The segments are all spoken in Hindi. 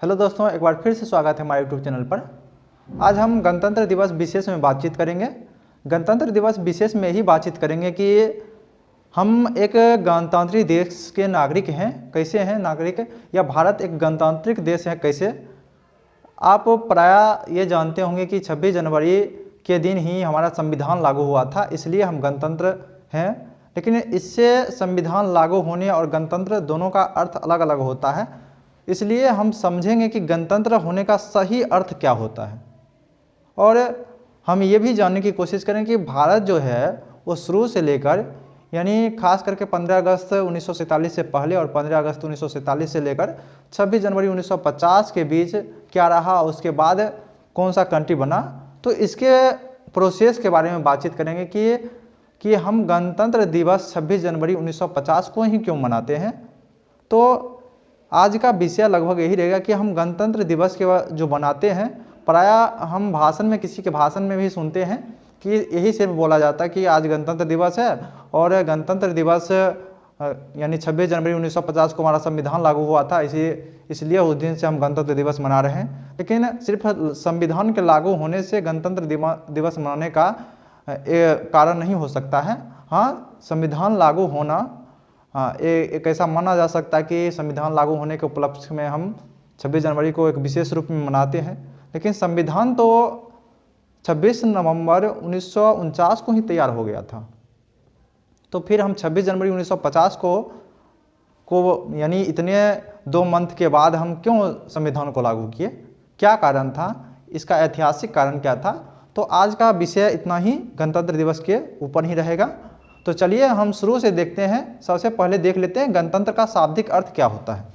हेलो दोस्तों, एक बार फिर से स्वागत है हमारे यूट्यूब चैनल पर। आज हम गणतंत्र दिवस विशेष में बातचीत करेंगे। गणतंत्र दिवस विशेष में ही बातचीत करेंगे कि हम एक गणतांत्रिक देश के नागरिक हैं, कैसे हैं नागरिक, या भारत एक गणतांत्रिक देश है कैसे। आप प्रायः ये जानते होंगे कि 26 जनवरी के दिन ही हमारा संविधान लागू हुआ था, इसलिए हम गणतंत्र हैं। लेकिन इससे संविधान लागू होने और गणतंत्र दोनों का अर्थ अलग अलग होता है, इसलिए हम समझेंगे कि गणतंत्र होने का सही अर्थ क्या होता है। और हम ये भी जानने की कोशिश करें कि भारत जो है वो शुरू से लेकर, यानी खास करके 15 अगस्त 1947 से पहले और 15 अगस्त 1947 से लेकर 26 जनवरी 1950 के बीच क्या रहा, उसके बाद कौन सा कंट्री बना, तो इसके प्रोसेस के बारे में बातचीत करेंगे कि हम गणतंत्र दिवस 26 जनवरी 1950 को ही क्यों मनाते हैं। तो आज का विषय लगभग यही रहेगा कि हम गणतंत्र दिवस के जो बनाते हैं, प्रायः हम भाषण में, किसी के भाषण में भी सुनते हैं कि यही सिर्फ बोला जाता है कि आज गणतंत्र दिवस है और गणतंत्र दिवस यानी 26 जनवरी 1950 को हमारा संविधान लागू हुआ था, इसलिए उस दिन से हम गणतंत्र दिवस मना रहे हैं। लेकिन सिर्फ संविधान के लागू होने से गणतंत्र दिवस मनाने का कारण नहीं हो सकता है। हाँ, संविधान लागू होना एक ऐसा माना जा सकता है कि संविधान लागू होने के उपलक्ष्य में हम 26 जनवरी को एक विशेष रूप में मनाते हैं। लेकिन संविधान तो 26 नवंबर 1949 को ही तैयार हो गया था, तो फिर हम 26 जनवरी 1950 को यानी इतने 2 मंथ के बाद हम क्यों संविधान को लागू किए, क्या कारण था, इसका ऐतिहासिक कारण क्या था। तो आज का विषय इतना ही गणतंत्र दिवस के ऊपर ही रहेगा। तो चलिए हम शुरू से देखते हैं। सबसे पहले देख लेते हैं गणतंत्र का शाब्दिक अर्थ क्या होता है।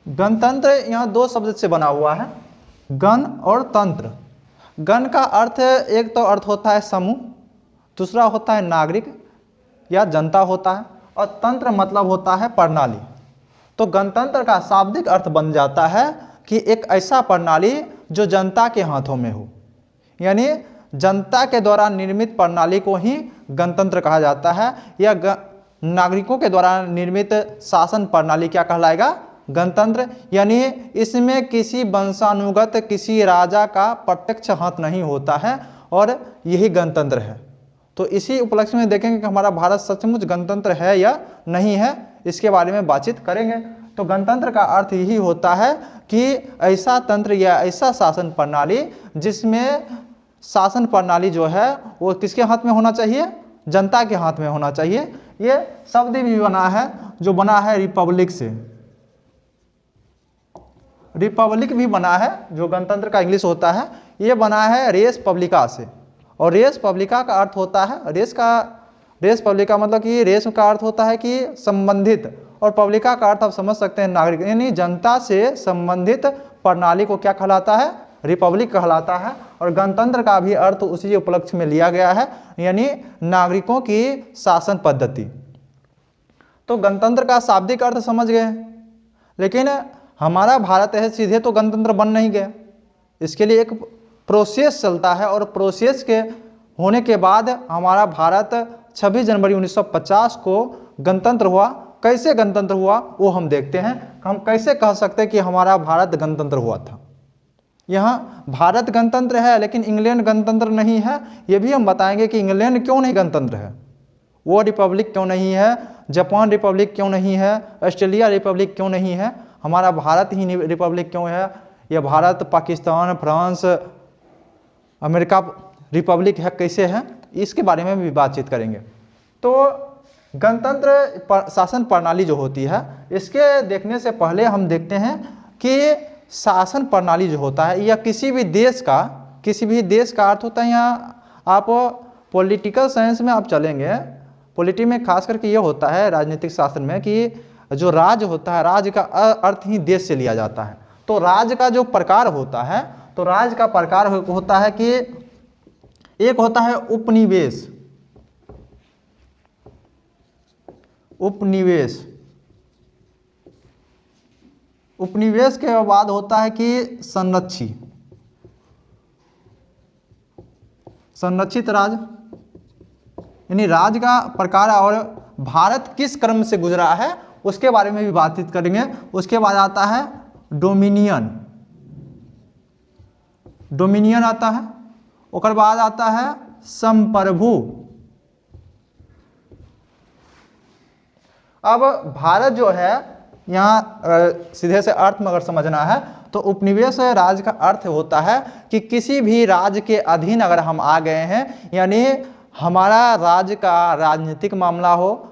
गणतंत्र यहाँ 2 शब्द से बना हुआ है, गण और तंत्र। गण का अर्थ, एक तो अर्थ होता है समूह, दूसरा होता है नागरिक या जनता होता है, और तंत्र मतलब होता है प्रणाली। तो गणतंत्र का शाब्दिक अर्थ बन जाता है कि एक ऐसा प्रणाली जो जनता के हाथों में हो, यानी जनता के द्वारा निर्मित प्रणाली को ही गणतंत्र कहा जाता है, या नागरिकों के द्वारा निर्मित शासन प्रणाली क्या कहलाएगा, गणतंत्र। यानी इसमें किसी वंशानुगत, किसी राजा का प्रत्यक्ष हाथ नहीं होता है, और यही गणतंत्र है। तो इसी उपलक्ष्य में देखेंगे कि हमारा भारत सचमुच गणतंत्र है या नहीं है, इसके बारे में बातचीत करेंगे। तो गणतंत्र का अर्थ यही होता है कि ऐसा तंत्र या ऐसा शासन प्रणाली जिसमें शासन प्रणाली जो है वो किसके हाथ में होना चाहिए, जनता के हाथ में होना चाहिए। ये शब्द भी बना है, जो बना है रिपब्लिक से, रिपब्लिक भी बना है, जो गणतंत्र का इंग्लिश होता है, ये बना है रेस पब्लिका से। और रेस पब्लिका का अर्थ होता है, रेस पब्लिका मतलब कि रेस का अर्थ होता है कि संबंधित, और पब्लिका का अर्थ आप समझ सकते हैं नागरिक, यानी जनता से संबंधित प्रणाली को क्या कहलाता है, रिपब्लिक कहलाता है। और गणतंत्र का भी अर्थ उसी उपलक्ष्य में लिया गया है, यानी नागरिकों की शासन पद्धति। तो गणतंत्र का शाब्दिक अर्थ समझ गए, लेकिन हमारा भारत है सीधे तो गणतंत्र बन नहीं गया, इसके लिए एक प्रोसेस चलता है, और प्रोसेस के होने के बाद हमारा भारत 26 जनवरी 1950 को गणतंत्र हुआ। कैसे गणतंत्र हुआ वो हम देखते हैं। हम कैसे कह सकते हैं कि हमारा भारत गणतंत्र हुआ था। यहाँ भारत गणतंत्र है लेकिन इंग्लैंड गणतंत्र नहीं है, ये भी हम बताएंगे कि इंग्लैंड क्यों नहीं गणतंत्र है, वो रिपब्लिक क्यों नहीं है, जापान रिपब्लिक क्यों नहीं है, ऑस्ट्रेलिया रिपब्लिक क्यों नहीं है, हमारा भारत ही रिपब्लिक क्यों है, या Bharat, Pakistan, France, America Republic है, कैसे है, इसके बारे में भी बातचीत करेंगे। तो गणतंत्र शासन प्रणाली जो होती है, इसके देखने से पहले हम देखते हैं कि शासन प्रणाली जो होता है, या किसी भी देश का अर्थ होता है, यहाँ आप पॉलिटिकल साइंस में आप चलेंगे, पॉलिटी में खास करके ये होता है राजनीतिक शास्त्र में कि जो राज्य होता है, राज्य का अर्थ ही देश से लिया जाता है। तो राज्य का जो प्रकार होता है, तो राज्य का प्रकार होता है कि एक होता है उपनिवेश, उपनिवेश के बाद होता है कि संरक्षित राज्य, यानी राज्य का प्रकार और भारत किस क्रम से गुजरा है उसके बारे में भी बातचीत करेंगे। उसके बाद आता है डोमिनियन, डोमिनियन आता है। उसके बाद आता है संप्रभु। अब भारत जो है यहाँ सीधे से अर्थ में अगर समझना है तो उपनिवेश राज्य का अर्थ होता है कि किसी भी राज्य के अधीन अगर हम आ गए हैं, यानी हमारा राज्य का राजनीतिक मामला हो,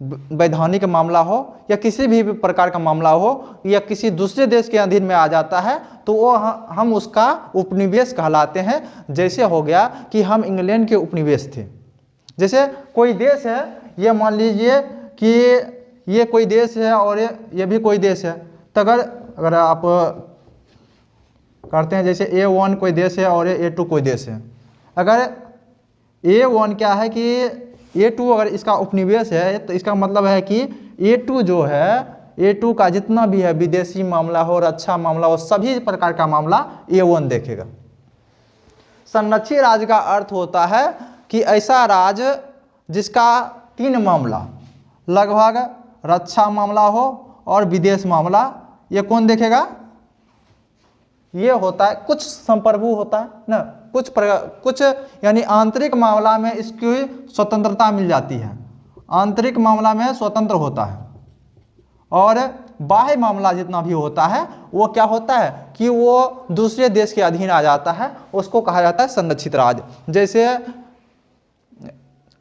वैधानिक मामला हो या किसी भी प्रकार का मामला हो या किसी दूसरे देश के अधीन में आ जाता है तो वो हम उसका उपनिवेश कहलाते हैं। जैसे हो गया कि हम इंग्लैंड के उपनिवेश थे। जैसे कोई देश है, ये मान लीजिए कि ये कोई देश है और ये भी कोई देश है, तो अगर आप करते हैं जैसे A1 कोई देश है और A2 कोई देश है, अगर A1 क्या है कि A2 अगर इसका उपनिवेश है तो इसका मतलब है कि A2 जो है, A2 का जितना भी है विदेशी मामला हो, रक्षा मामला हो, सभी प्रकार का मामला A1 देखेगा। संरक्षित राज्य का अर्थ होता है कि ऐसा राज्य जिसका 3 मामला, लगभग रक्षा मामला हो और विदेश मामला, ये कौन देखेगा? ये होता है, कुछ संप्रभु होता है ना, कुछ यानी आंतरिक मामला में इसकी स्वतंत्रता मिल जाती है, आंतरिक मामला में स्वतंत्र होता है। और बाह्य मामला जितना भी होता है वो क्या होता है कि वो दूसरे देश के अधीन आ जाता है, उसको कहा जाता है संरक्षित राज्य। जैसे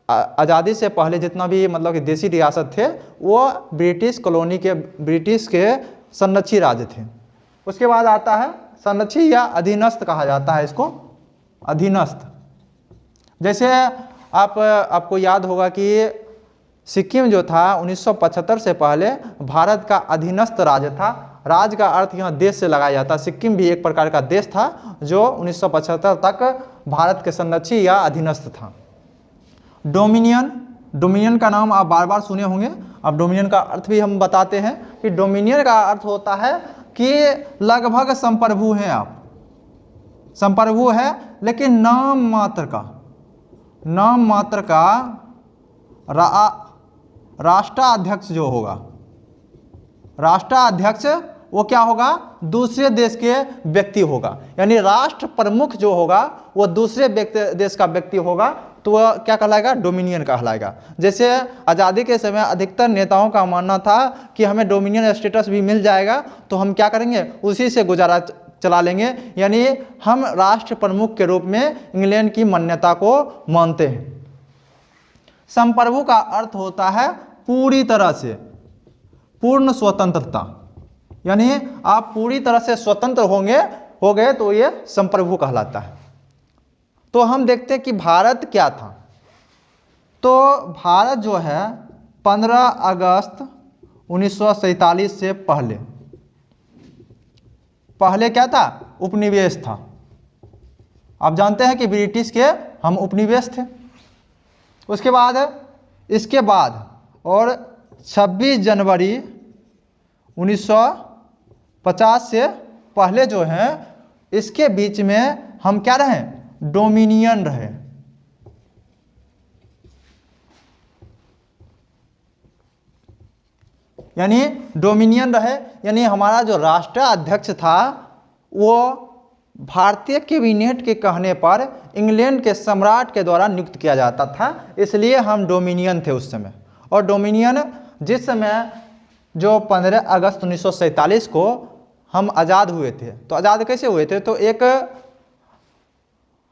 आज़ादी से पहले जितना भी मतलब कि देशी रियासत थे वो ब्रिटिश कॉलोनी के, ब्रिटिश के संरक्षित राज्य थे। उसके बाद आता है संरक्षित या अधीनस्थ कहा जाता है इसको, अधीनस्थ। जैसे आपको याद होगा कि सिक्किम जो था 1975 से पहले भारत का अधीनस्थ राज्य था। राज्य का अर्थ यहाँ देश से लगाया जाता है। सिक्किम भी एक प्रकार का देश था जो 1975 तक भारत के संरक्षित या अधीनस्थ था। डोमिनियन, डोमिनियन का नाम आप बार बार सुने होंगे। अब डोमिनियन का अर्थ भी हम बताते हैं कि डोमिनियन का अर्थ होता है कि लगभग संप्रभु हैं आप, संप्रभु है लेकिन नाम मात्र का राष्ट्राध्यक्ष जो होगा, राष्ट्राध्यक्ष वो क्या होगा? दूसरे देश के व्यक्ति होगा। यानी राष्ट्र प्रमुख जो होगा वो दूसरे देश का व्यक्ति होगा तो वह क्या कहलाएगा? डोमिनियन कहलाएगा। जैसे आज़ादी के समय अधिकतर नेताओं का मानना था कि हमें डोमिनियन स्टेटस भी मिल जाएगा तो हम क्या करेंगे, उसी से गुजारा चला लेंगे। यानी हम राष्ट्र प्रमुख के रूप में इंग्लैंड की मान्यता को मानते हैं। संप्रभु का अर्थ होता है पूरी तरह से, पूर्ण स्वतंत्रता। यानी आप पूरी तरह से स्वतंत्र हो गए तो ये संप्रभु कहलाता है। तो हम देखते हैं कि भारत क्या था। तो भारत जो है 15 अगस्त 1947 से पहले क्या था? उपनिवेश था। आप जानते हैं कि ब्रिटिश के हम उपनिवेश थे। उसके बाद, इसके बाद और 26 जनवरी 1950 से पहले जो है इसके बीच में हम क्या रहे? डोमिनियन रहे। यानी डोमिनियन रहे, यानी हमारा जो राष्ट्राध्यक्ष था वो भारतीय कैबिनेट के कहने पर इंग्लैंड के सम्राट के द्वारा नियुक्त किया जाता था, इसलिए हम डोमिनियन थे उस समय। और डोमिनियन जिस समय जो 15 अगस्त 1947 को हम आज़ाद हुए थे, तो आज़ाद कैसे हुए थे? तो एक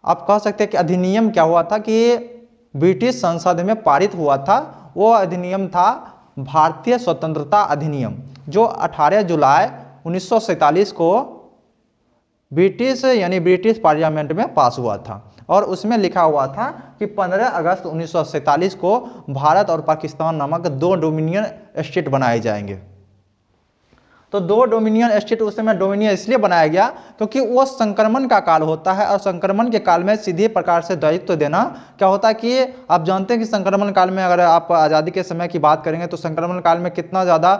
आप कह सकते हैं कि अधिनियम क्या हुआ था कि ब्रिटिश संसद में पारित हुआ था। वो अधिनियम था भारतीय स्वतंत्रता अधिनियम, जो 18 जुलाई 1947 को ब्रिटिश पार्लियामेंट में पास हुआ था। और उसमें लिखा हुआ था कि 15 अगस्त 1947 को भारत और पाकिस्तान नामक 2 डोमिनियन स्टेट बनाए जाएंगे। तो 2 डोमिनियन स्टेट उस समय डोमिनियन इसलिए बनाया गया क्योंकि वो संक्रमण का काल होता है, और संक्रमण के काल में सीधे प्रकार से दायित्व देना क्या होता है कि आप जानते हैं कि संक्रमण काल में अगर आप आज़ादी के समय की बात करेंगे तो संक्रमण काल में कितना ज़्यादा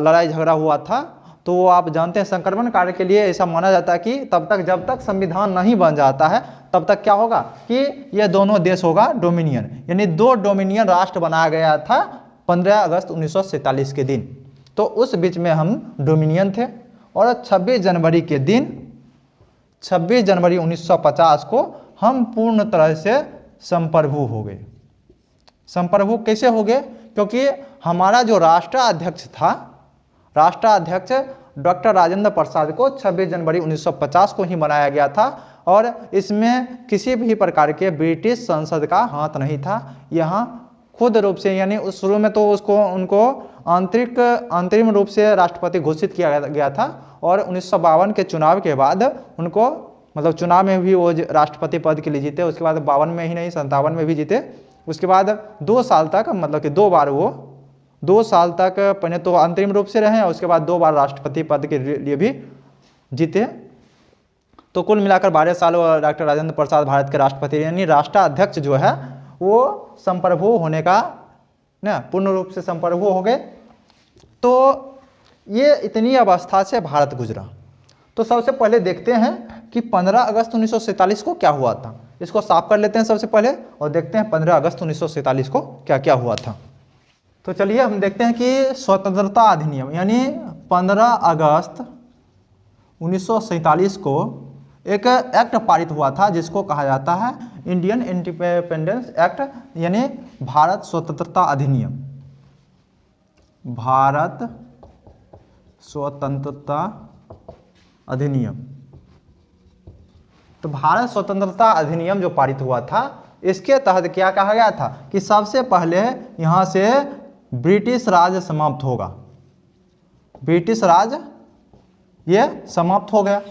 लड़ाई झगड़ा हुआ था। तो वो आप जानते हैं संक्रमण काल के लिए ऐसा माना जाता है कि तब तक जब तक संविधान नहीं बन जाता है तब तक क्या होगा कि ये दोनों देश होगा डोमिनियन, यानी 2 डोमिनियन राष्ट्र बनाया गया था 15 अगस्त 1947 के दिन। तो उस बीच में हम डोमिनियन थे और 26 जनवरी के दिन 26 जनवरी 1950 को हम पूर्ण तरह से संप्रभु हो गए। संप्रभु कैसे हो गए? क्योंकि हमारा जो राष्ट्राध्यक्ष था, राष्ट्राध्यक्ष डॉक्टर राजेंद्र प्रसाद को 26 जनवरी 1950 को ही बनाया गया था और इसमें किसी भी प्रकार के ब्रिटिश संसद का हाथ नहीं था। यहाँ खुद रूप से, यानी उस शुरू में तो उनको अंतरिम रूप से राष्ट्रपति घोषित किया गया था और 1952 के चुनाव के बाद उनको, मतलब चुनाव में भी वो राष्ट्रपति पद के लिए जीते, उसके बाद 52 में ही नहीं 57 में भी जीते। उसके बाद 2 साल तक, मतलब कि 2 बार वो 2 साल तक पहले तो अंतरिम रूप से रहे और उसके बाद 2 बार राष्ट्रपति पद के लिए भी जीते। तो कुल मिलाकर 12 साल डॉक्टर राजेंद्र प्रसाद भारत के राष्ट्रपति, यानी राष्ट्राध्यक्ष जो है वो संप्रभु होने का ना पूर्ण रूप से संप्रभु हो गए। तो ये इतनी अवस्था से भारत गुजरा। तो सबसे पहले देखते हैं कि 15 अगस्त 1947 को क्या हुआ था। इसको साफ कर लेते हैं सबसे पहले और देखते हैं 15 अगस्त 1947 को क्या क्या हुआ था। तो चलिए हम देखते हैं कि स्वतंत्रता अधिनियम, यानी 15 अगस्त 1947 को एक एक्ट पारित हुआ था जिसको कहा जाता है इंडियन इंडिपेंडेंस एक्ट, यानी भारत स्वतंत्रता अधिनियम। भारत स्वतंत्रता अधिनियम। तो भारत स्वतंत्रता अधिनियम जो पारित हुआ था, इसके तहत क्या कहा गया था कि सबसे पहले यहाँ से ब्रिटिश राज समाप्त होगा। ब्रिटिश राज ये समाप्त हो गया।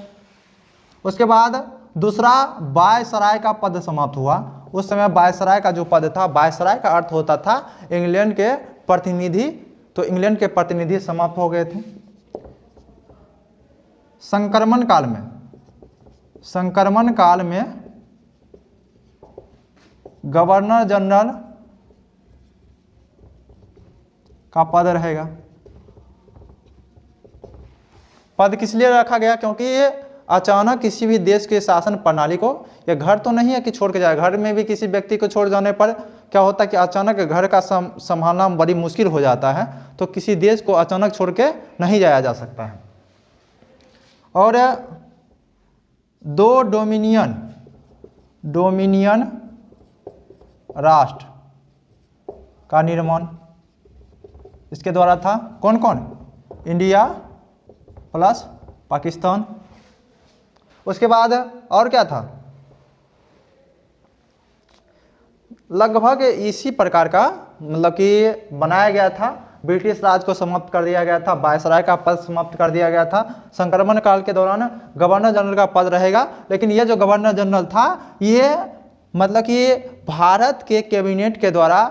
उसके बाद दूसरा वायसराय का पद समाप्त हुआ। उस समय वायसराय का जो पद था, वायसराय का अर्थ होता था इंग्लैंड के प्रतिनिधि, तो इंग्लैंड के प्रतिनिधि समाप्त हो गए थे। संक्रमण काल में गवर्नर जनरल का पद रहेगा। पद किस लिए रखा गया? क्योंकि ये अचानक किसी भी देश के शासन प्रणाली को, ये घर तो नहीं है कि छोड़ के जाए, घर में भी किसी व्यक्ति को छोड़ जाने पर क्या होता है कि अचानक घर का संभालना बड़ी मुश्किल हो जाता है। तो किसी देश को अचानक छोड़ के नहीं जाया जा सकता है। और 2 डोमिनियन राष्ट्र का निर्माण इसके द्वारा था। कौन कौन? India plus Pakistan. उसके बाद और क्या था? लगभग इसी प्रकार का, मतलब कि बनाया गया था। ब्रिटिश राज को समाप्त कर दिया गया था, वायसराय का पद समाप्त कर दिया गया था। संक्रमण काल के दौरान गवर्नर जनरल का पद रहेगा, लेकिन ये जो गवर्नर जनरल था ये मतलब कि भारत के कैबिनेट के द्वारा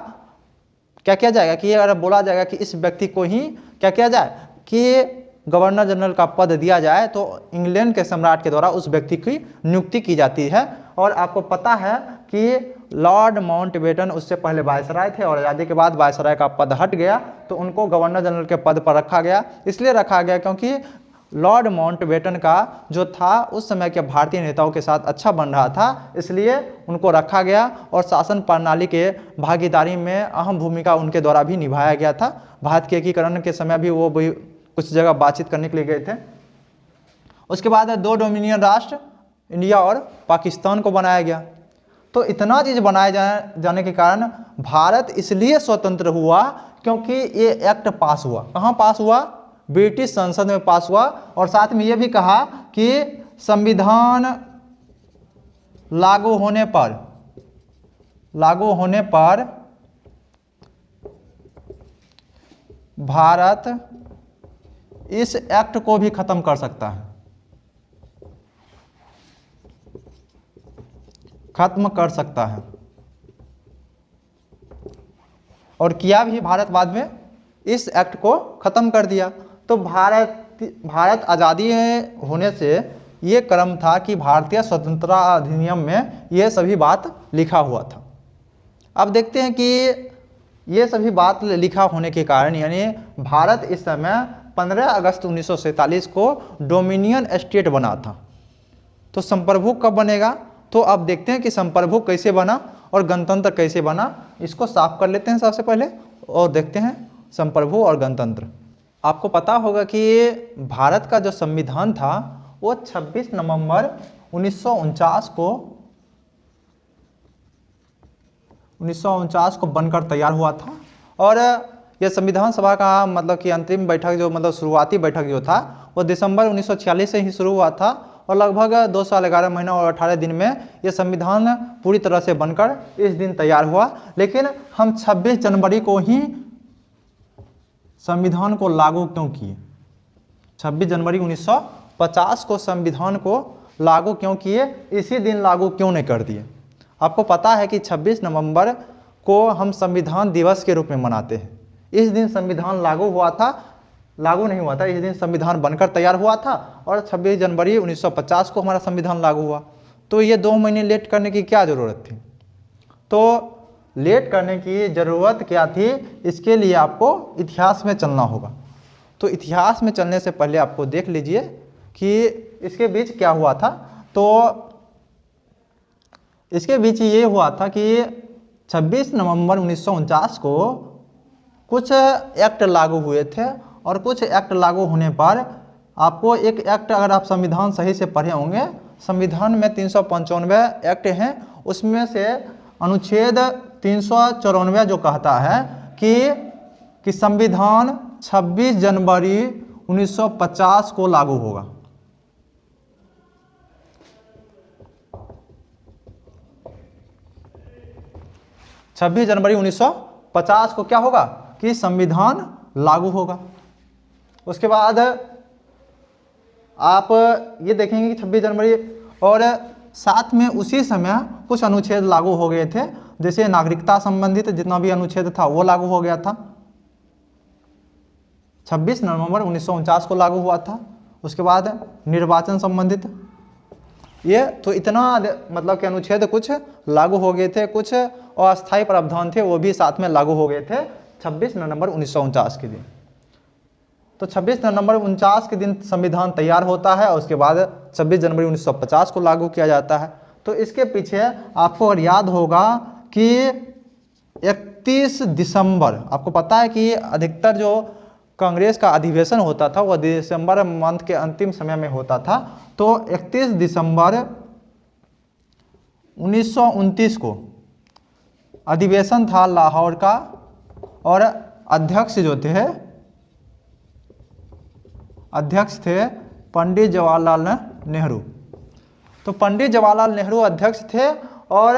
क्या किया जाएगा कि अगर बोला जाएगा कि इस व्यक्ति को ही क्या किया जाए कि गवर्नर जनरल का पद दिया जाए, तो इंग्लैंड के सम्राट के द्वारा उस व्यक्ति की नियुक्ति की जाती है। और आपको पता है कि लॉर्ड माउंटबेटन उससे पहले वायसराय थे और आज़ादी के बाद वायसराय का पद हट गया, तो उनको गवर्नर जनरल के पद पर रखा गया। इसलिए रखा गया क्योंकि लॉर्ड माउंटबेटन का जो था उस समय के भारतीय नेताओं के साथ अच्छा बन रहा था, इसलिए उनको रखा गया और शासन प्रणाली के भागीदारी में अहम भूमिका उनके द्वारा भी निभाया गया था। भारत के एकीकरण के समय भी वो कुछ जगह बातचीत करने के लिए गए थे। उसके बाद 2 डोमिनियन राष्ट्र इंडिया और पाकिस्तान को बनाया गया। तो इतना चीज़ बनाए जाने के कारण भारत इसलिए स्वतंत्र हुआ क्योंकि ये एक्ट पास हुआ। कहाँ पास हुआ? ब्रिटिश संसद में पास हुआ। और साथ में ये भी कहा कि संविधान लागू होने पर भारत इस एक्ट को भी खत्म कर सकता है, खत्म कर सकता है। और किया भी भारत बाद में इस एक्ट को खत्म कर दिया। तो भारत आज़ादी होने से ये क्रम था कि भारतीय स्वतंत्रता अधिनियम में ये सभी बात लिखा हुआ था। अब देखते हैं कि ये सभी बात लिखा होने के कारण, यानी भारत इस समय 15 अगस्त 1947 को डोमिनियन स्टेट बना था। तो संप्रभु कब बनेगा, तो अब देखते हैं कि संप्रभु कैसे बना और गणतंत्र कैसे बना। इसको साफ कर लेते हैं सबसे पहले और देखते हैं संप्रभु और गणतंत्र। आपको पता होगा कि भारत का जो संविधान था वो 26 नवंबर 1949 को बनकर तैयार हुआ था। और यह संविधान सभा का मतलब कि अंतिम बैठक जो मतलब शुरुआती बैठक जो था वो दिसंबर 1946 से ही शुरू हुआ था और लगभग 2 साल 11 महीना और 18 दिन में यह संविधान पूरी तरह से बनकर इस दिन तैयार हुआ। लेकिन हम 26 जनवरी को ही संविधान को लागू क्यों किए, 26 जनवरी 1950 को संविधान को लागू क्यों किए, इसी दिन लागू क्यों नहीं कर दिए। आपको पता है कि 26 नवंबर को हम संविधान दिवस के रूप में मनाते हैं। इस दिन संविधान लागू नहीं हुआ था, इस दिन संविधान बनकर तैयार हुआ था और 26 जनवरी 1950 को हमारा संविधान लागू हुआ। तो ये 2 महीने लेट करने की क्या ज़रूरत थी। तो लेट करने की ज़रूरत क्या थी, इसके लिए आपको इतिहास में चलना होगा। तो इतिहास में चलने से पहले आपको देख लीजिए कि इसके बीच क्या हुआ था। तो इसके बीच ये हुआ था कि 26 नवंबर 1949 को कुछ एक्ट लागू हुए थे और कुछ एक्ट लागू होने पर आपको एक एक्ट, अगर आप संविधान सही से पढ़े होंगे, संविधान में 395 एक्ट हैं, उसमें से अनुच्छेद 394 जो कहता है कि संविधान 26 जनवरी 1950 को लागू होगा। छब्बीस जनवरी 1950 को क्या होगा कि संविधान लागू होगा। उसके बाद आप ये देखेंगे कि 26 जनवरी और साथ में उसी समय कुछ अनुच्छेद लागू हो गए थे, जैसे नागरिकता संबंधित जितना भी अनुच्छेद था वो लागू हो गया था। 26 नवंबर 1949 को लागू हुआ था। उसके बाद निर्वाचन संबंधित ये तो इतना मतलब कि अनुच्छेद कुछ लागू हो गए थे, कुछ अस्थायी प्रावधान थे वो भी साथ में लागू हो गए थे 26 नवंबर 1949 के दिन। तो 26 नवंबर 1949 के दिन संविधान तैयार होता है और उसके बाद 26 जनवरी 1950 को लागू किया जाता है। तो इसके पीछे आपको अगर याद होगा कि 31 दिसंबर, आपको पता है कि अधिकतर जो कांग्रेस का अधिवेशन होता था वह दिसंबर मंथ के अंतिम समय में होता था। तो 31 दिसंबर 1929 को अधिवेशन था लाहौर का और अध्यक्ष थे पंडित जवाहरलाल नेहरू। तो पंडित जवाहरलाल नेहरू अध्यक्ष थे और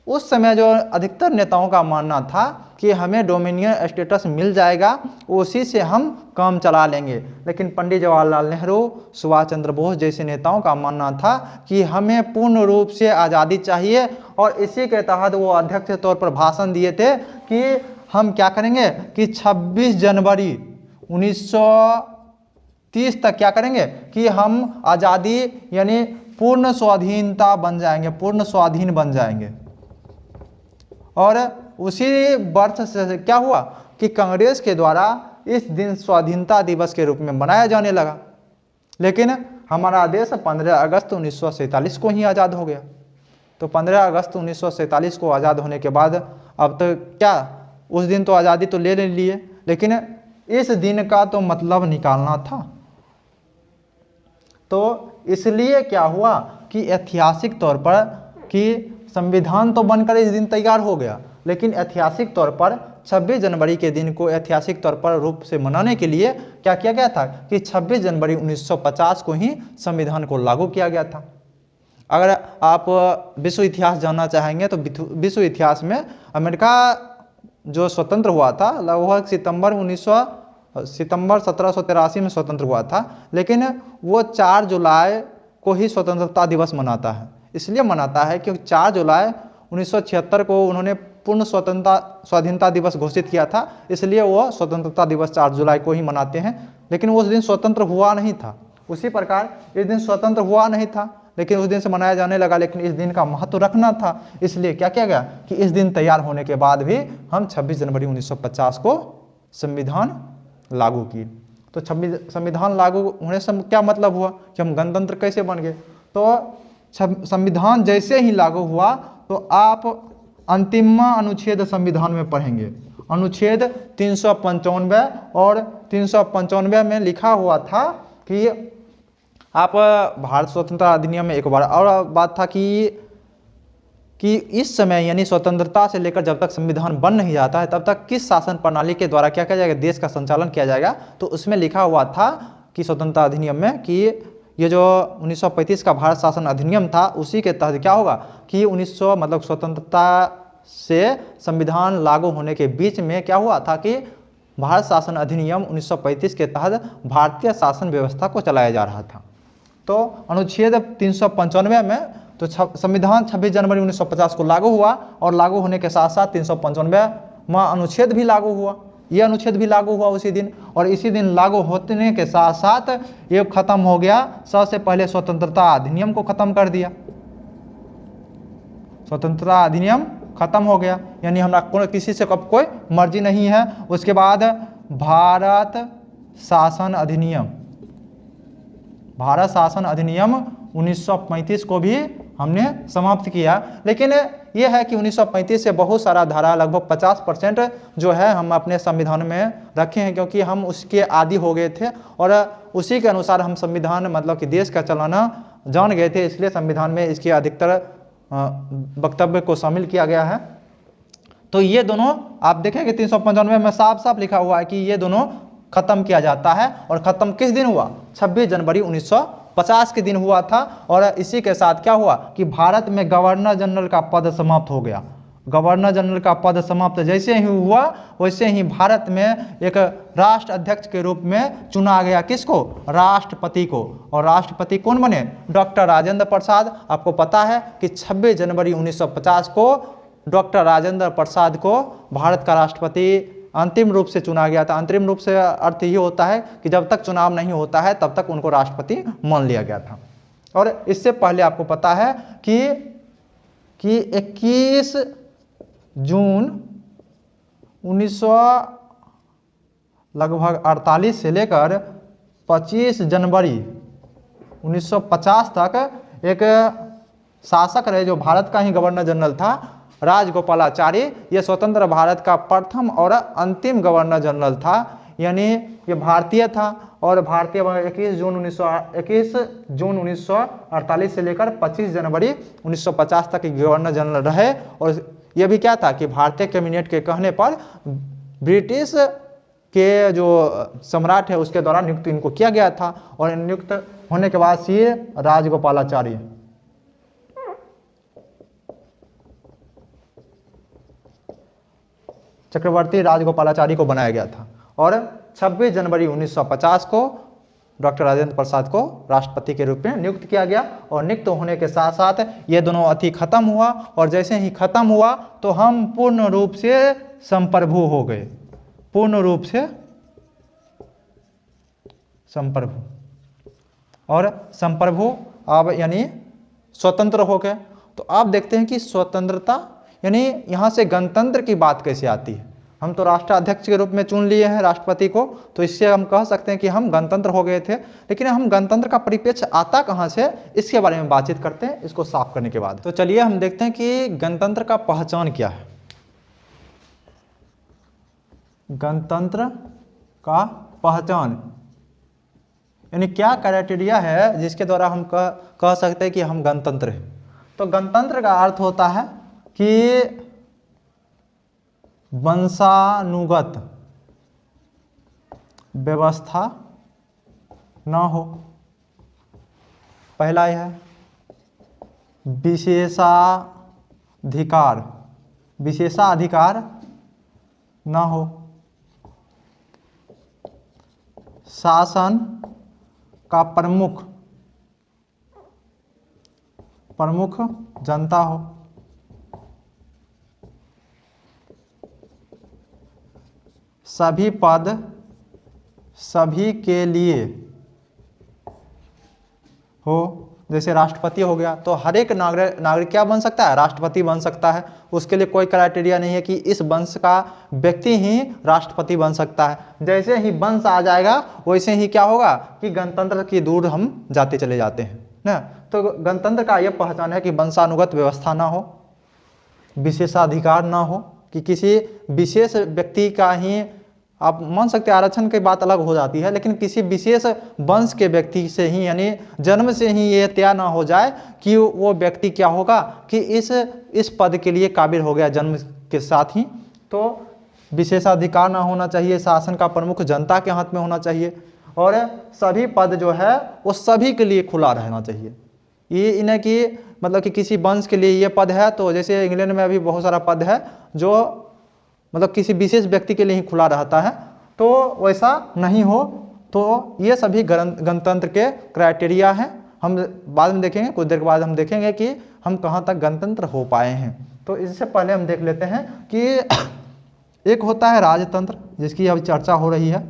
उस समय जो अधिकतर नेताओं का मानना था कि हमें डोमिनियन स्टेटस मिल जाएगा, उसी से हम काम चला लेंगे। लेकिन पंडित जवाहरलाल नेहरू, सुभाष चंद्र बोस जैसे नेताओं का मानना था कि हमें पूर्ण रूप से आज़ादी चाहिए और इसी के तहत वो अध्यक्ष के तौर पर भाषण दिए थे कि हम क्या करेंगे कि 26 जनवरी 1930 तक क्या करेंगे कि हम आज़ादी यानी पूर्ण स्वाधीनता बन जाएंगे, पूर्ण स्वाधीन बन जाएंगे। और उसी वर्ष से क्या हुआ कि कांग्रेस के द्वारा इस दिन स्वाधीनता दिवस के रूप में मनाया जाने लगा। लेकिन हमारा देश 15 अगस्त 1947 को ही आज़ाद हो गया। तो 15 अगस्त 1947 को आज़ाद होने के बाद अब तो क्या, उस दिन तो आज़ादी तो ले लिए, लेकिन इस दिन का तो मतलब निकालना था। तो इसलिए क्या हुआ कि ऐतिहासिक तौर पर कि संविधान तो बनकर इस दिन तैयार हो गया, लेकिन ऐतिहासिक तौर पर 26 जनवरी के दिन को ऐतिहासिक तौर पर रूप से मनाने के लिए क्या किया गया था कि 26 जनवरी 1950 को ही संविधान को लागू किया गया था। अगर आप विश्व इतिहास जानना चाहेंगे तो विश्व इतिहास में अमेरिका जो स्वतंत्र हुआ था लगभग सितंबर 1783 में स्वतंत्र हुआ था, लेकिन वो 4 जुलाई को ही स्वतंत्रता दिवस मनाता है। इसलिए मनाता है क्योंकि 4 जुलाई 1976 को उन्होंने पूर्ण स्वाधीनता दिवस घोषित किया था, इसलिए वो स्वतंत्रता दिवस 4 जुलाई को ही मनाते हैं। लेकिन उस दिन स्वतंत्र हुआ नहीं था। उसी प्रकार इस दिन स्वतंत्र हुआ नहीं था, लेकिन उस दिन से मनाया जाने लगा। लेकिन इस दिन का महत्व रखना था, इसलिए क्या किया गया कि इस दिन तैयार होने के बाद भी हम 26 जनवरी 1950 को संविधान लागू किए। तो संविधान लागू होने से क्या मतलब हुआ कि हम गणतंत्र कैसे बन गए। तो संविधान जैसे ही लागू हुआ तो आप अंतिम अनुच्छेद संविधान में पढ़ेंगे, अनुच्छेद 395, और 395 में लिखा हुआ था कि आप भारत स्वतंत्रता अधिनियम में एक बार और बात था कि इस समय यानी स्वतंत्रता से लेकर जब तक संविधान बन नहीं जाता है तब तक किस शासन प्रणाली के द्वारा क्या किया जाएगा, देश का संचालन किया जाएगा। तो उसमें लिखा हुआ था कि स्वतंत्रता अधिनियम में कि ये जो 1935 का भारत शासन अधिनियम था उसी के तहत क्या होगा कि 1900 मतलब स्वतंत्रता से संविधान लागू होने के बीच में क्या हुआ था कि भारत शासन अधिनियम 1935 के तहत भारतीय शासन व्यवस्था को चलाया जा रहा था। तो अनुच्छेद 395 में तो संविधान 26 जनवरी 1950 को लागू हुआ, और लागू होने के साथ साथ 395वां अनुच्छेद भी लागू हुआ, यह अनुच्छेद भी लागू हुआ उसी दिन। और इसी दिन लागू होने के साथ साथ ये खत्म हो गया, सबसे पहले स्वतंत्रता अधिनियम को खत्म कर दिया, स्वतंत्रता अधिनियम खत्म हो गया, यानी हमारा किसी से कब कोई मर्जी नहीं है। उसके बाद भारत शासन अधिनियम, भारत शासन अधिनियम 1935 को भी हमने समाप्त किया। लेकिन यह है कि 1935 से बहुत सारा धारा लगभग 50% जो है हम अपने संविधान में रखे हैं, क्योंकि हम उसके आदी हो गए थे और उसी के अनुसार हम संविधान मतलब कि देश का चलाना जान गए थे, इसलिए संविधान में इसके अधिकतर वक्तव्य को शामिल किया गया है। तो ये दोनों आप देखेंगे 395 में साफ साफ लिखा हुआ है कि ये दोनों खत्म किया जाता है। और खत्म किस दिन हुआ, 26 जनवरी 1950 के दिन हुआ था। और इसी के साथ क्या हुआ कि भारत में गवर्नर जनरल का पद समाप्त हो गया। गवर्नर जनरल का पद समाप्त जैसे ही हुआ वैसे ही भारत में एक राष्ट्र अध्यक्ष के रूप में चुना गया, किसको, राष्ट्रपति को। और राष्ट्रपति कौन बने, डॉक्टर राजेंद्र प्रसाद। आपको पता है कि 26 जनवरी 1950 को डॉक्टर राजेंद्र प्रसाद को भारत का राष्ट्रपति अंतिम रूप से चुना गया था। अंतिम रूप से अर्थ ये होता है कि जब तक चुनाव नहीं होता है तब तक उनको राष्ट्रपति मान लिया गया था। और इससे पहले आपको पता है कि 21 जून 1948 से लेकर 25 जनवरी 1950 तक एक शासक रहे जो भारत का ही गवर्नर जनरल था, राजगोपालाचारी। ये स्वतंत्र भारत का प्रथम और अंतिम गवर्नर जनरल था, यानी ये भारतीय था। और भारतीय 21 जून 1948 से लेकर 25 जनवरी 1950 तक गवर्नर जनरल रहे। और ये भी क्या था कि भारतीय कैबिनेट के कहने पर ब्रिटिश के जो सम्राट है उसके द्वारा नियुक्त इनको किया गया था। और नियुक्त होने के बाद ये राजगोपालाचारी चक्रवर्ती राजगोपालाचारी को बनाया गया था। और 26 जनवरी 1950 को डॉक्टर राजेंद्र प्रसाद को राष्ट्रपति के रूप में नियुक्त किया गया। और नियुक्त होने के साथ साथ ये दोनों अति खत्म हुआ। और जैसे ही खत्म हुआ तो हम पूर्ण रूप से संप्रभु हो गए, पूर्ण रूप से संप्रभु। और संप्रभु अब यानी स्वतंत्र हो गए। तो आप देखते हैं कि स्वतंत्रता यानी यहाँ से गणतंत्र की बात कैसे आती है। हम तो राष्ट्राध्यक्ष के रूप में चुन लिए हैं राष्ट्रपति को, तो इससे हम कह सकते हैं कि हम गणतंत्र हो गए थे। लेकिन हम गणतंत्र का परिप्रेक्ष्य आता कहाँ से, इसके बारे में बातचीत करते हैं इसको साफ करने के बाद। तो चलिए हम देखते हैं कि गणतंत्र का पहचान क्या है। गणतंत्र का पहचान यानी क्या क्राइटेरिया है जिसके द्वारा हम कह सकते हैं कि हम गणतंत्र हैं। तो गणतंत्र का अर्थ होता है कि वंशानुगत व्यवस्था न हो, पहला यह है। विशेषाधिकार न हो, शासन का प्रमुख जनता हो, सभी पद सभी के लिए हो, जैसे राष्ट्रपति हो गया, तो हर एक नागरिक क्या बन सकता है, राष्ट्रपति बन सकता है। उसके लिए कोई क्राइटेरिया नहीं है कि इस वंश का व्यक्ति ही राष्ट्रपति बन सकता है। जैसे ही वंश आ जाएगा वैसे ही क्या होगा कि गणतंत्र की दूर हम जाते चले जाते हैं ना। तो गणतंत्र का यह पहचान है कि वंशानुगत व्यवस्था ना हो, विशेषाधिकार ना हो, कि किसी विशेष व्यक्ति का ही, आप मान सकते हैं आरक्षण की बात अलग हो जाती है, लेकिन किसी विशेष वंश के व्यक्ति से ही, यानी जन्म से ही ये तय ना हो जाए कि वो व्यक्ति क्या होगा कि इस पद के लिए काबिल हो गया जन्म के साथ ही। तो विशेषाधिकार ना होना चाहिए, शासन का प्रमुख जनता के हाथ में होना चाहिए, और सभी पद जो है वो सभी के लिए खुला रहना चाहिए। ये इन्हें कि मतलब कि किसी वंश के लिए ये पद है, तो जैसे इंग्लैंड में अभी बहुत सारा पद है जो मतलब किसी विशेष व्यक्ति के लिए ही खुला रहता है, तो वैसा नहीं हो। तो ये सभी गणतंत्र के क्राइटेरिया हैं। हम बाद में देखेंगे, कुछ देर के बाद हम देखेंगे कि हम कहाँ तक गणतंत्र हो पाए हैं। तो इससे पहले हम देख लेते हैं कि एक होता है राजतंत्र, जिसकी अभी चर्चा हो रही है,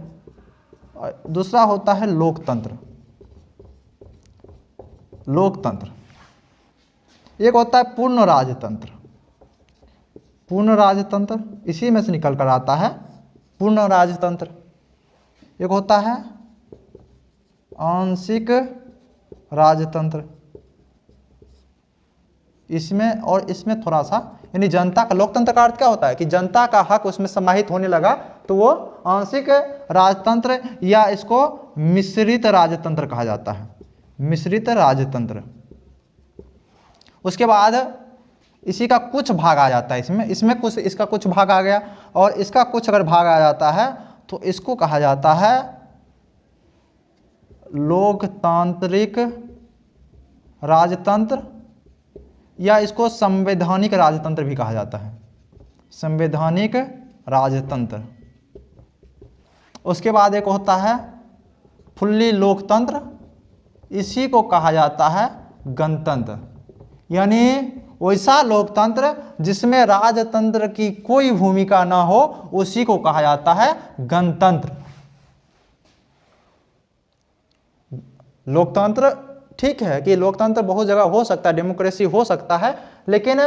और दूसरा होता है लोकतंत्र। एक होता है पूर्ण राजतंत्र। पूर्ण राजतंत्र इसी में से निकल कर आता है पूर्ण राजतंत्र। एक होता है आंशिक राजतंत्र। इसमें थोड़ा सा, यानी जनता का, लोकतंत्र का अर्थ क्या होता है कि जनता का हक उसमें समाहित होने लगा, तो वो आंशिक राजतंत्र या इसको मिश्रित राजतंत्र कहा जाता है, मिश्रित राजतंत्र। उसके बाद इसी का कुछ भाग आ जाता है, इसमें कुछ, इसका कुछ भाग आ गया और इसका कुछ अगर भाग आ जाता है तो इसको कहा जाता है लोकतांत्रिक राजतंत्र, या इसको संवैधानिक राजतंत्र भी कहा जाता है, संवैधानिक राजतंत्र। उसके बाद एक होता है फुल्ली लोकतंत्र, इसी को कहा जाता है गणतंत्र, यानी वैसा लोकतंत्र जिसमें राजतंत्र की कोई भूमिका ना हो, उसी को कहा जाता है गणतंत्र। लोकतंत्र ठीक है कि लोकतंत्र बहुत जगह हो सकता है, डेमोक्रेसी हो सकता है, लेकिन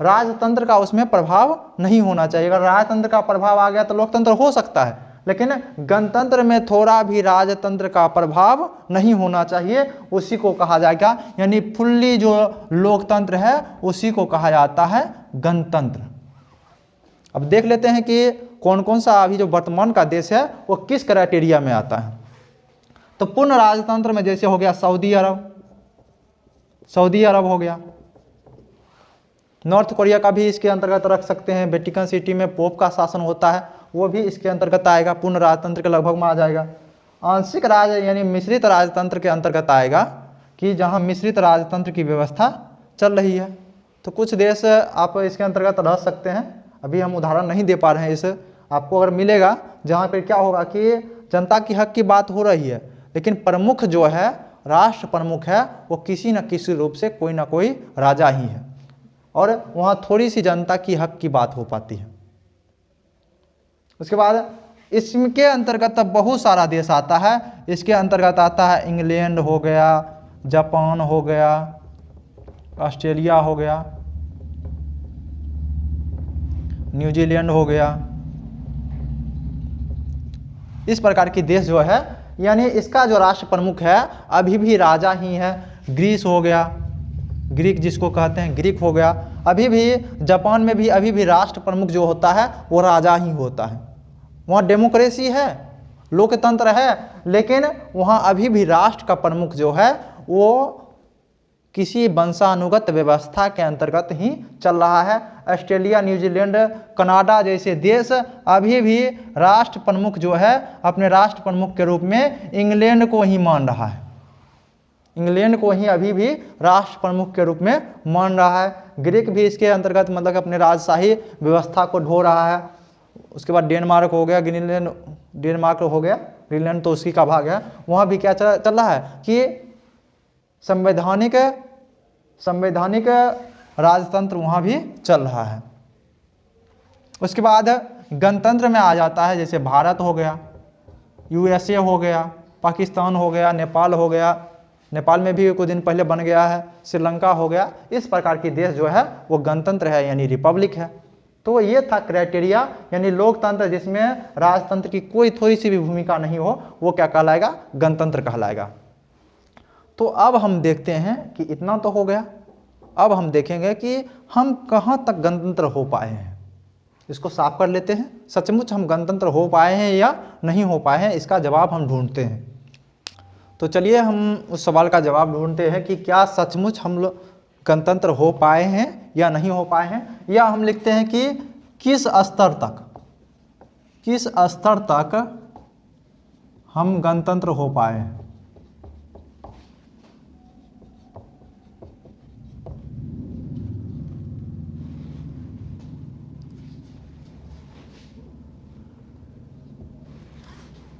राजतंत्र का उसमें प्रभाव नहीं होना चाहिए। अगर राजतंत्र का प्रभाव आ गया तो लोकतंत्र हो सकता है, लेकिन गणतंत्र में थोड़ा भी राजतंत्र का प्रभाव नहीं होना चाहिए, उसी को कहा जाएगा, यानी फुल्ली जो लोकतंत्र है उसी को कहा जाता है गणतंत्र। अब देख लेते हैं कि कौन कौन सा अभी जो वर्तमान का देश है वो किस क्राइटेरिया में आता है। तो पूर्ण राजतंत्र में जैसे हो गया सऊदी अरब हो गया, नॉर्थ कोरिया का भी इसके अंतर्गत रख सकते हैं। वेटिकन सिटी में पोप का शासन होता है, वो भी इसके अंतर्गत आएगा, पूर्ण राजतंत्र के लगभग में आ जाएगा। आंशिक राज यानी मिश्रित राजतंत्र के अंतर्गत आएगा, कि जहां मिश्रित राजतंत्र की व्यवस्था चल रही है। तो कुछ देश आप इसके अंतर्गत रह सकते हैं, अभी हम उदाहरण नहीं दे पा रहे हैं इस, आपको अगर मिलेगा जहाँ पर क्या होगा कि जनता की हक की बात हो रही है, लेकिन प्रमुख जो है, राष्ट्र प्रमुख है, वो किसी न किसी रूप से कोई ना कोई राजा ही है, और वहाँ थोड़ी सी जनता की हक की बात हो पाती है। उसके बाद इसके अंतर्गत बहुत सारा देश आता है। इसके अंतर्गत आता है इंग्लैंड हो गया, जापान हो गया, ऑस्ट्रेलिया हो गया, न्यूजीलैंड हो गया। इस प्रकार की देश जो है, यानी इसका जो राष्ट्र प्रमुख है अभी भी राजा ही है। ग्रीस हो गया, ग्रीक जिसको कहते हैं, ग्रीक हो गया। अभी भी जापान में भी अभी भी राष्ट्र प्रमुख जो होता है वो राजा ही होता है। वहाँ डेमोक्रेसी है, लोकतंत्र है, लेकिन वहाँ अभी भी राष्ट्र का प्रमुख जो है वो किसी वंशानुगत व्यवस्था के अंतर्गत ही चल रहा है। ऑस्ट्रेलिया, न्यूजीलैंड, कनाडा जैसे देश अभी भी राष्ट्र प्रमुख जो है अपने राष्ट्र प्रमुख के रूप में इंग्लैंड को ही मान रहा है, इंग्लैंड को ही अभी भी राष्ट्र प्रमुख के रूप में मान रहा है। ग्रीक भी इसके अंतर्गत मतलब अपने राजशाही व्यवस्था को ढो रहा है। उसके बाद डेनमार्क हो गया, ग्रीनलैंड, डेनमार्क हो गया, ग्रीनलैंड तो उसी का भाग है। वहाँ भी क्या चल रहा है कि संवैधानिक राजतंत्र वहाँ भी चल रहा है। उसके बाद गणतंत्र में आ जाता है, जैसे भारत हो गया, यूएसए हो गया, पाकिस्तान हो गया, नेपाल हो गया, नेपाल में भी कुछ दिन पहले बन गया है, श्रीलंका हो गया, इस प्रकार की देश जो है वो गणतंत्र है यानी रिपब्लिक है। तो ये था क्राइटेरिया, यानी लोकतंत्र जिसमें राजतंत्र की कोई थोड़ी सी भी भूमिका नहीं हो, वो क्या कहलाएगा, गणतंत्र कहलाएगा। तो अब हम देखते हैं कि इतना तो हो गया, अब हम देखेंगे कि हम कहाँ तक गणतंत्र हो पाए हैं। इसको साफ कर लेते हैं, सचमुच हम गणतंत्र हो पाए हैं या नहीं हो पाए हैं, इसका जवाब हम ढूंढते हैं। तो चलिए हम उस सवाल का जवाब ढूंढते हैं कि क्या सचमुच हम लोग गणतंत्र हो पाए हैं या नहीं हो पाए हैं, या हम लिखते हैं कि किस स्तर तक हम गणतंत्र हो पाए हैं।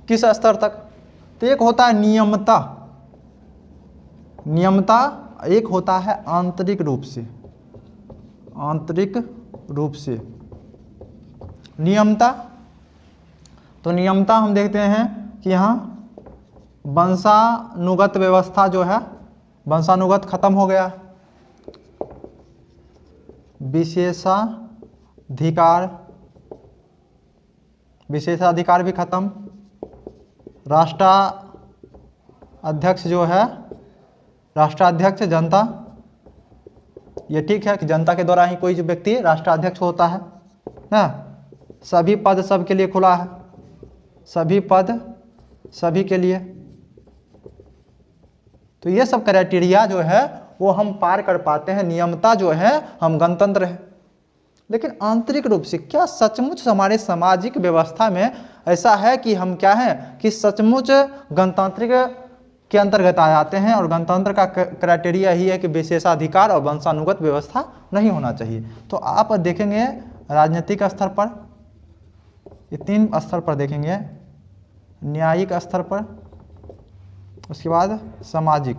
किस स्तर तक, तो एक होता है नियमता, एक होता है आंतरिक रूप से नियमता। तो नियमता हम देखते हैं कि यहाँ वंशानुगत व्यवस्था जो है, वंशानुगत खत्म हो गया, विशेषाधिकार भी खत्म, राष्ट्राध्यक्ष जो है, राष्ट्राध्यक्ष जनता, ये ठीक है कि जनता के द्वारा ही कोई जो व्यक्ति राष्ट्राध्यक्ष होता है ना। सभी पद सबके लिए खुला है, सभी पद सभी के लिए। तो ये सब क्राइटेरिया जो है वो हम पार कर पाते हैं, नियमता जो है हम गणतंत्र है। लेकिन आंतरिक रूप से क्या सचमुच हमारे सामाजिक व्यवस्था में ऐसा है कि हम क्या है कि सचमुच गणतांत्रिक के अंतर्गत आ जाते हैं, और गणतंत्र का क्राइटेरिया ही है कि विशेषाधिकार और वंशानुगत व्यवस्था नहीं होना चाहिए। तो आप देखेंगे राजनीतिक स्तर पर, ये 3 स्तर पर देखेंगे, न्यायिक स्तर पर, उसके बाद सामाजिक।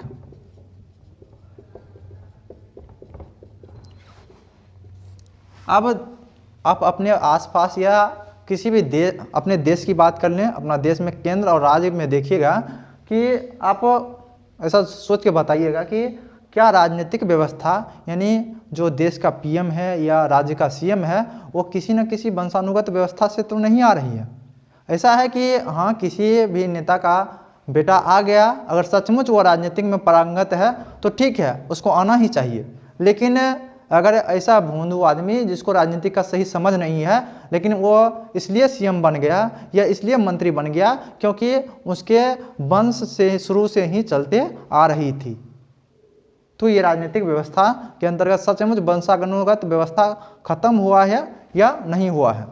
अब आप अपने आसपास या किसी भी देश, अपने देश की बात कर लें, अपना देश में केंद्र और राज्य में देखिएगा कि आप ऐसा सोच के बताइएगा कि क्या राजनीतिक व्यवस्था यानी जो देश का पीएम है या राज्य का सीएम है वो किसी न किसी वंशानुगत व्यवस्था से तो नहीं आ रही है। ऐसा है कि हाँ, किसी भी नेता का बेटा आ गया, अगर सचमुच वो राजनीतिक में पारंगत है तो ठीक है, उसको आना ही चाहिए। लेकिन अगर ऐसा भोंदू आदमी जिसको राजनीति का सही समझ नहीं है, लेकिन वो इसलिए सीएम बन गया या इसलिए मंत्री बन गया क्योंकि उसके वंश से शुरू से ही चलते आ रही थी, तो ये राजनीतिक व्यवस्था के अंतर्गत सचमुच वंशानुगत व्यवस्था खत्म हुआ है या नहीं हुआ है।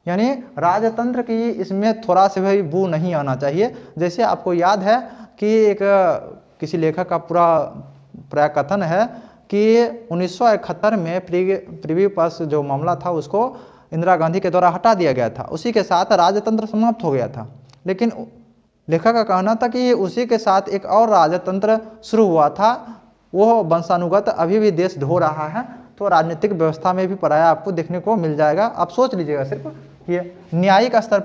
यानी राजतंत्र की इसमें थोड़ा सा भी बू नहीं आना चाहिए। जैसे आपको याद है कि एक किसी लेखक का पूरा प्राय कथन है कि 1971 में प्रिवी पास जो मामला था उसको इंदिरा गांधी के द्वारा हटा दिया गया था, उसी के साथ राजतंत्र समाप्त हो गया था। लेकिन लेखक का कहना था कि उसी के साथ एक और राजतंत्र शुरू हुआ था, वो वंशानुगत अभी भी देश ढो रहा है। तो राजनीतिक व्यवस्था में भी पराया आपको देखने को मिल जाएगा। आप सोच लीजिएगा सिर्फ ये न्यायिक स्तर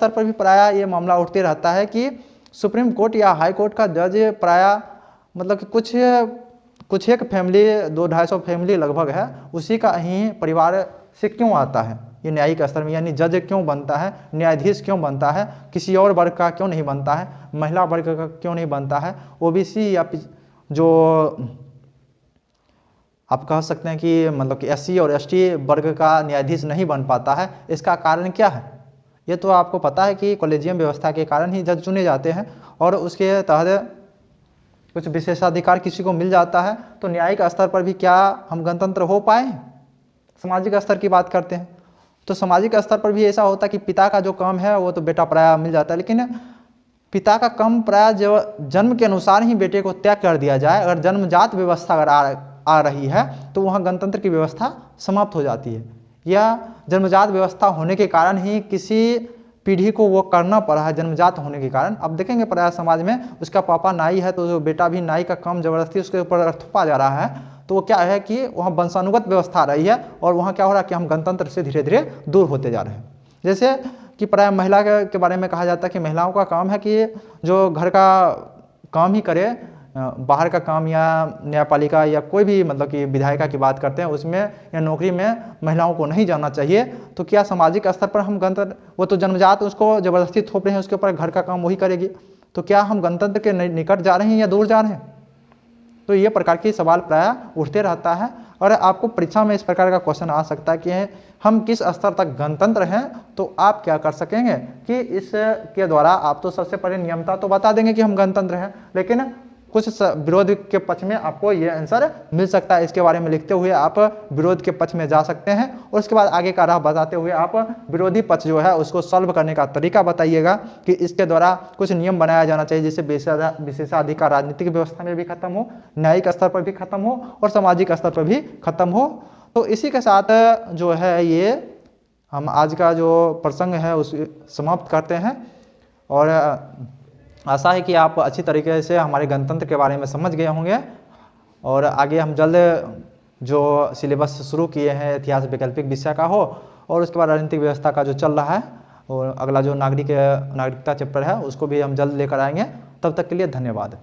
पर भी पराया ये मामला उठते रहता है कि सुप्रीम कोर्ट या हाई कोर्ट का जज पराया मतलब कि कुछ एक फैमिली 200-250 फैमिली लगभग है, उसी का ही परिवार से क्यों आता है ये न्यायिक स्तर में, यानी जज क्यों बनता है, न्यायाधीश क्यों बनता है, किसी और वर्ग का क्यों नहीं बनता है, महिला वर्ग का क्यों नहीं बनता है, ओबीसी या जो आप कह सकते हैं कि मतलब कि एससी और एसटी वर्ग का न्यायाधीश नहीं बन पाता है। इसका कारण क्या है? ये तो आपको पता है कि कॉलेजियम व्यवस्था के कारण ही जज चुने जाते हैं और उसके तहत कुछ विशेषाधिकार किसी को मिल जाता है। तो न्यायिक स्तर पर भी क्या हम गणतंत्र हो पाए? सामाजिक स्तर की बात करते हैं तो सामाजिक स्तर पर भी ऐसा होता है कि पिता का जो काम है वो तो बेटा पराया मिल जाता है, लेकिन पिता का कम प्राय जो जन्म के अनुसार ही बेटे को त्याग कर दिया जाए, अगर जन्मजात व्यवस्था अगर आ रही है तो वहाँ गणतंत्र की व्यवस्था समाप्त हो जाती है, या जन्मजात व्यवस्था होने के कारण ही किसी पीढ़ी को वो करना पड़ा है जन्मजात होने के कारण। अब देखेंगे प्राय समाज में उसका पापा नाई है तो जो बेटा भी नाई का काम जबरदस्ती उसके ऊपर थोपा जा रहा है, तो वो क्या है कि वहाँ वंशानुगत व्यवस्था आ रही है और वहाँ क्या हो रहा है कि हम गणतंत्र से धीरे धीरे दूर होते जा रहे हैं। जैसे कि प्राय महिला के बारे में कहा जाता है कि महिलाओं का काम है कि जो घर का काम ही करे, बाहर का काम या न्यायपालिका या कोई भी मतलब कि विधायिका की बात करते हैं उसमें या नौकरी में महिलाओं को नहीं जाना चाहिए। तो क्या सामाजिक स्तर पर हम गणतंत्र, वो तो जन्मजात उसको ज़बरदस्ती थोप रहे हैं, उसके ऊपर घर का काम वही करेगी, तो क्या हम गणतंत्र के निकट जा रहे हैं या दूर जा रहे हैं? तो ये प्रकार के सवाल प्रायः उठते रहता है और आपको परीक्षा में इस प्रकार का क्वेश्चन आ सकता है कि हम किस स्तर तक गणतंत्र हैं। तो आप क्या कर सकेंगे कि इसके द्वारा आप तो सबसे पहले नियमता तो बता देंगे कि हम गणतंत्र हैं, लेकिन कुछ विरोध के पक्ष में आपको ये आंसर मिल सकता है। इसके बारे में लिखते हुए आप विरोध के पक्ष में जा सकते हैं और उसके बाद आगे का राह बताते हुए आप विरोधी पक्ष जो है उसको सॉल्व करने का तरीका बताइएगा कि इसके द्वारा कुछ नियम बनाया जाना चाहिए जिससे विशेषाधिकार राजनीतिक व्यवस्था में भी खत्म हो, न्यायिक स्तर पर भी खत्म हो और सामाजिक स्तर पर भी खत्म हो। तो इसी के साथ जो है ये हम आज का जो प्रसंग है उसे समाप्त करते हैं और आशा है कि आप अच्छी तरीके से हमारे गणतंत्र के बारे में समझ गए होंगे और आगे हम जल्द जो सिलेबस शुरू किए हैं इतिहास वैकल्पिक विषय का हो और उसके बाद राजनीतिक व्यवस्था का जो चल रहा है और अगला जो नागरिकता चैप्टर है उसको भी हम जल्द लेकर आएंगे। तब तक के लिए धन्यवाद।